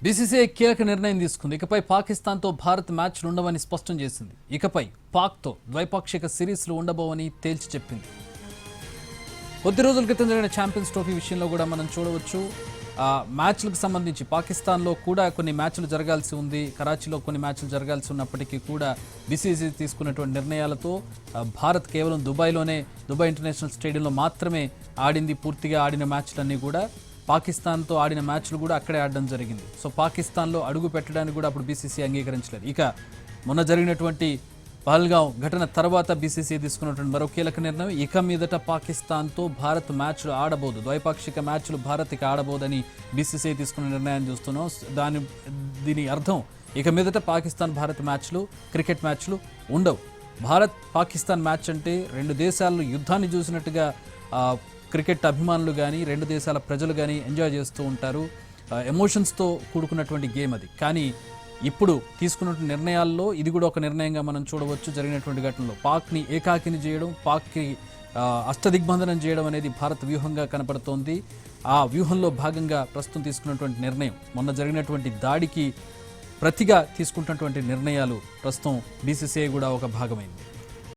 BCCI కీలక నిర్ణయం తీసుకుంది. ఇకపై పాకిస్తాన్తో భారత్ మ్యాచ్లు ఉండవని స్పష్టం చేసింది. ఇకపై పాక్తో ద్వైపాక్షిక సిరీస్లు ఉండబోవని తేల్చి చెప్పింది. కొద్ది రోజుల క్రితం జరిగిన ఛాంపియన్స్ ట్రోఫీ విషయంలో కూడా మనం చూడవచ్చు. మ్యాచ్లకు సంబంధించి పాకిస్తాన్లో కూడా కొన్ని మ్యాచ్లు జరగాల్సి ఉంది, కరాచీలో కొన్ని మ్యాచ్లు జరగాల్సి ఉన్నప్పటికీ కూడా బీసీసీ తీసుకున్నటువంటి నిర్ణయాలతో భారత్ కేవలం దుబాయ్ ఇంటర్నేషనల్ స్టేడియంలో మాత్రమే ఆడింది. పూర్తిగా ఆడిన మ్యాచ్లన్నీ కూడా పాకిస్తాన్తో ఆడిన మ్యాచ్లు కూడా అక్కడే ఆడడం జరిగింది. సో పాకిస్తాన్లో అడుగు పెట్టడానికి కూడా అప్పుడు బీసీసీ అంగీకరించలేదు. ఇక మొన్న జరిగినటువంటి పహల్గాం ఘటన తర్వాత బీసీసీ తీసుకున్నటువంటి మరో కీలక నిర్ణయం, ఇక మీదట పాకిస్తాన్తో భారత్ మ్యాచ్లు ఆడబోదు, ద్వైపాక్షిక మ్యాచ్లు భారత్ ఇక ఆడబోదని బీసీసీ తీసుకున్న నిర్ణయాన్ని చూస్తున్నాం. దీని అర్థం ఇక మీదట పాకిస్తాన్ భారత్ మ్యాచ్లు, క్రికెట్ మ్యాచ్లు ఉండవు. భారత్ పాకిస్తాన్ మ్యాచ్ అంటే రెండు దేశాల్లో యుద్ధాన్ని చూసినట్టుగా క్రికెట్ అభిమానులు కానీ రెండు దేశాల ప్రజలు కానీ ఎంజాయ్ చేస్తూ ఉంటారు. ఎమోషన్స్తో కూడుకున్నటువంటి గేమ్ అది. కానీ ఇప్పుడు తీసుకున్నటువంటి నిర్ణయాల్లో ఇది కూడా ఒక నిర్ణయంగా మనం చూడవచ్చు. జరిగినటువంటి ఘటనలో పాక్ని ఏకాకిని చేయడం, పాక్కి అష్టదిగ్బంధనం చేయడం అనేది భారత్ వ్యూహంగా కనపడుతోంది. ఆ వ్యూహంలో భాగంగా ప్రస్తుతం తీసుకున్నటువంటి నిర్ణయం, మొన్న జరిగినటువంటి దాడికి ప్రతిగా తీసుకుంటున్నటువంటి నిర్ణయాలు ప్రస్తుతం బీసీసీఐ కూడా ఒక భాగమైంది.